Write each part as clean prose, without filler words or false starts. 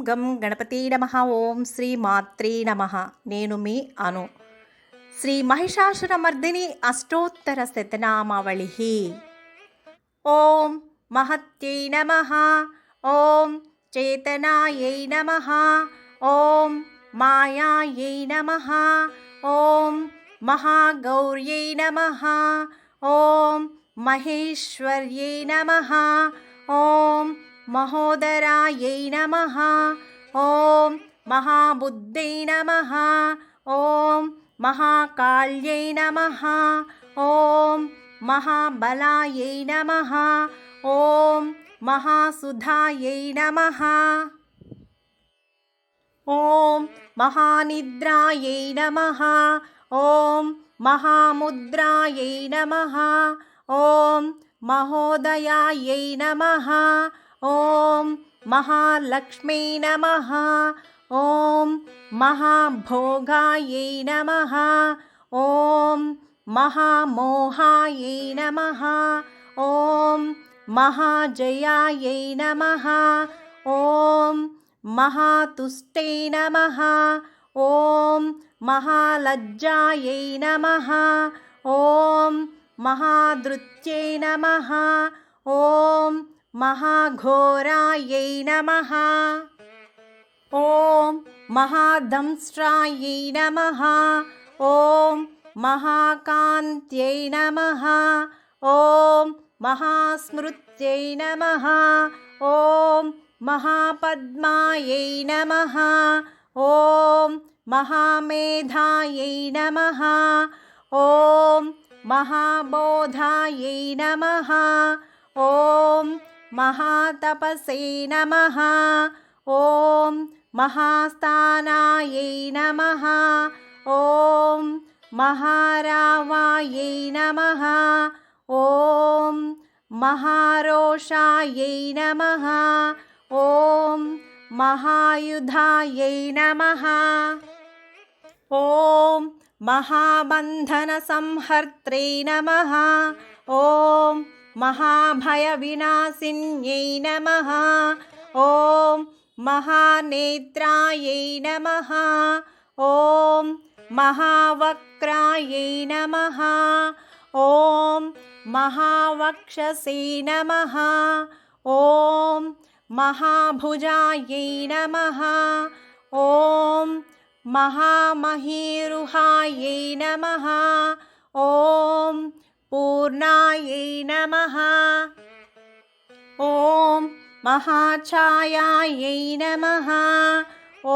గం గణపతి నమః. ఓం శ్రీ మాత్రే నమః. నేను మీ అను. శ్రీ మహిషాసురమర్దిని అష్టోత్తర శతనామావళి. ఓం మహత్యై నమః. ఓం చేతనాయై నమః. ఓం మాయాయై నమః. ఓం మహాగౌర్యై నమః. ఓం మహేశ్వర్యై నమః. ఓం మహోదరాయై నమః. ఓం మహాబుద్ధై నమః. ఓం మహాకాళ్యై నమః. ఓం మహాబలాయై నమః. ఓం మహాసుధాయై నమః. ఓం మహానిద్రాయై నమః. ఓం మహాముద్రాయై నమః. ఓం మహోదయాయై నమః. ఓం మహాలక్ష్మీ నమః. ఓం మహాభోగాయై నమః. ఓం మహామోహాయై నమః. ఓం మహాజయాయై నమః. ఓం మహాతుష్టై నమః. ఓం మహాలజ్జాయై నమః. ఓం మహాధృత్యై నమః. ఓం మహాఘోరాయై నమః. ఓం మహాదంష్ట్రాయై నమః. ఓం మహాకాంత్యై నమః. ఓం మహాస్మృత్యై నమః. ఓం మహాపద్మాయై నమః. ఓం మహామేధాయై నమః. ఓం మహాబోధాయై నమః. ఓం మహాతపసే నమః. ఓం మహాస్థానాయై నమః. ఓం మహారావాయై నమః. ఓం మహారోషాయై నమః. ఓం మహాయుధాయై నమః. ఓం మహాబంధన సంహర్త్రే నమః. ఓం మహాభయవినాశిన్యై నమః. ఓం మహానేత్రాయై నమః. ఓం మహావక్రాయై నమః. ఓం మహావక్షసే నమః. ఓం మహాభుజాయై నమః. ఓం మహామహీరుహాయై నమః. ఓం పూర్ణాయై నమః. ఓం మహాఛాయాయై నమః.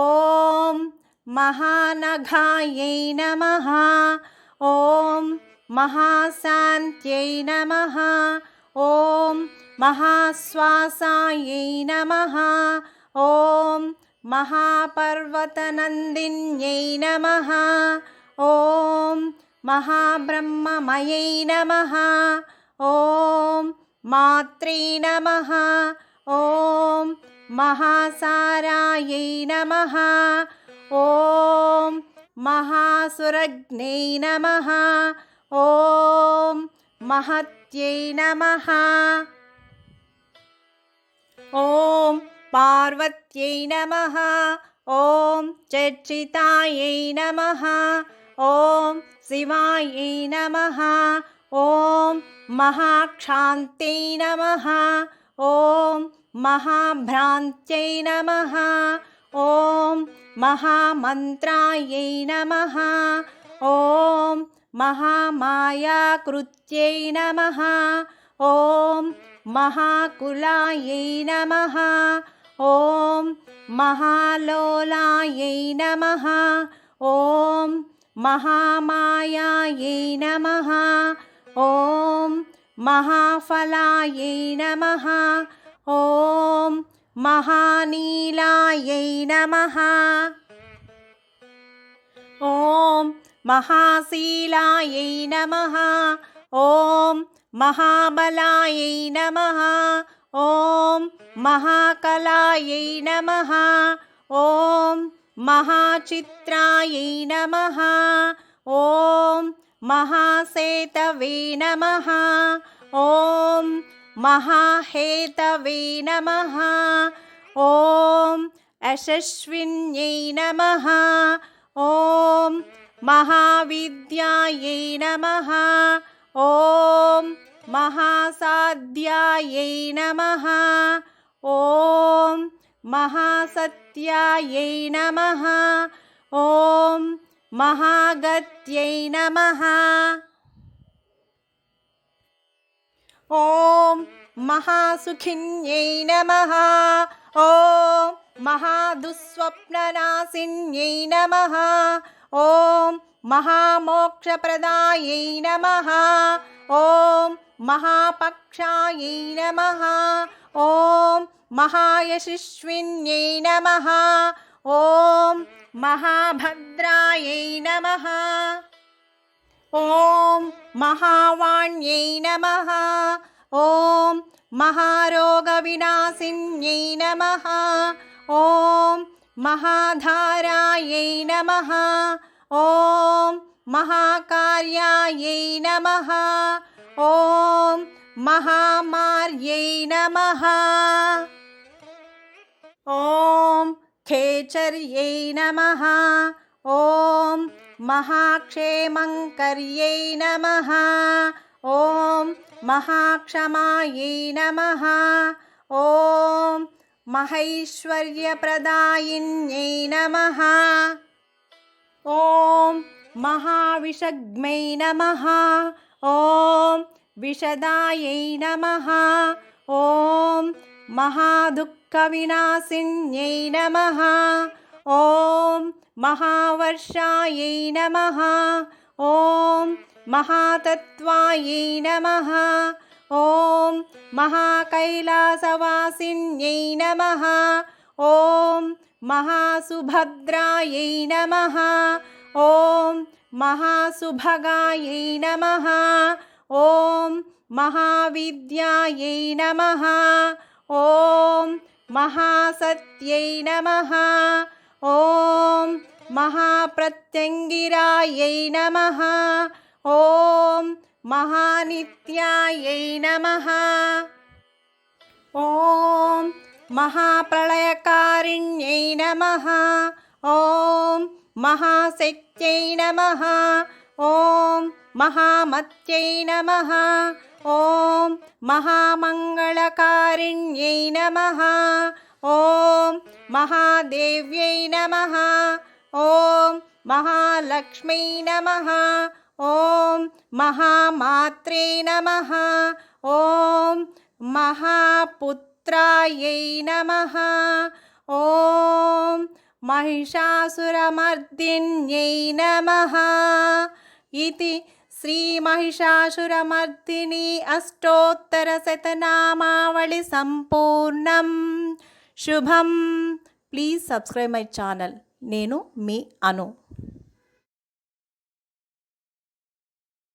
ఓం మహానఘాయై నమః. ఓం మహాశాంత్యై నమః. ఓం మహాశ్వాసాయై నమః. ఓం మహాపర్వతనందిన్యై నమః. ఓం మహాబ్రహ్మమయై నమః. ఓం మాత్రే నమః. ఓం మహాసారాయై నమః. ఓం మహాసురజ్ఞై నమః. ఓం మహత్యై నమః. ఓం పార్వత్యై నమః. ఓం చర్చితాయై నమః. ఓం శివాయై నమః. ఓం మహాక్షాంత్యై నమః. ఓం మహాభ్రాంత్యై నమః. ఓం మహామంత్రాయై నమః. ఓం మహామాయాకృత్యై నమః. ఓం మహాకులాయై నమః. ఓం మహాలోలాయై నమః. ఓం మహామాయాయై నమః. ఓం మహాఫలాయై నమః. ఓం మహానీలాయై నమః. ఓం మహాశీలాయై నమః. ఓం మహాబలాయై నమః. ఓం మహాకలాయై నమః. ఓం మహాచిత్రాయై నమః. ఓం మహాసేతవే నమః. ఓం మహాహేతవే నమః. ఓం యశస్విన్యై నమః. ఓం మహావిద్యాయై నమః. ఓం మహాసాధ్యాయై నమః. ఓం మహాసత్యాయై నమః. ఓం మహాగత్యై నమః. ఓం మహాసుఖిన్యై నమః. ఓం మహాదుస్వప్ననాశిన్యై నమః. ఓం మహామోక్షప్రదాయై నమః. ఓం మహాపక్షాయై నమః. ఓం మహాయశస్విన్యై నమః. ఓం మహాభద్రాయై నమః. ఓం మహావాణ్యై నమః. ఓం మహారోగవినాశిన్యై నమః. ఓం మహాధారాయై నమః. ఓం మహాకార్యాయై నమః. ఓం మహామార్యై నమః. ఓం ఖేచర్యై నమః. ఓం మహాక్షేమంకర్యై నమః. ఓం మహాక్షమాయై నమః. ఓం మహైశ్వర్యప్రదాయిన్యై నమః. ఓం మహావిషగ్మై నమః. ఓం విషదాయై నమః. ఓం మహాదుఃఖవినాశిన్యై నమః. ఓం మహావర్షాయై నమః. ఓం మహాతత్వాయై నమః. ఓం మహాకైలాసవాసిన్యై నమః. ఓం మహాసుభద్రాయై నమః. ఓం మహాసుభగాయై నమః. ఓం మహావిద్యాయై నమః. ఓం మహాసత్యై నమః. ఓం మహాప్రత్యంగిరాయై నమః. ఓం మహానిత్యాయై నమః. ఓం మహాప్రళయకారిణ్యై నమః. ఓం మహాశక్త్యై నమః. ఓం మహామత్యై నమః. ఓం మహామంగళకారిణ్యై నమః. ఓం మహాదేవ్యై నమః. ఓం మహాలక్ష్మీ నమః. ఓం మహామాత్రే నమః. ఓం మహాపుత్రాయై నమః. ఓం మహిషాసురమర్దిన్యై నమః. ఇతి శ్రీ మహిషాసురమర్దిని అష్టోత్తరశతనామావళి సంపూర్ణం. శుభం. Please subscribe my channel. నేను మీ అను.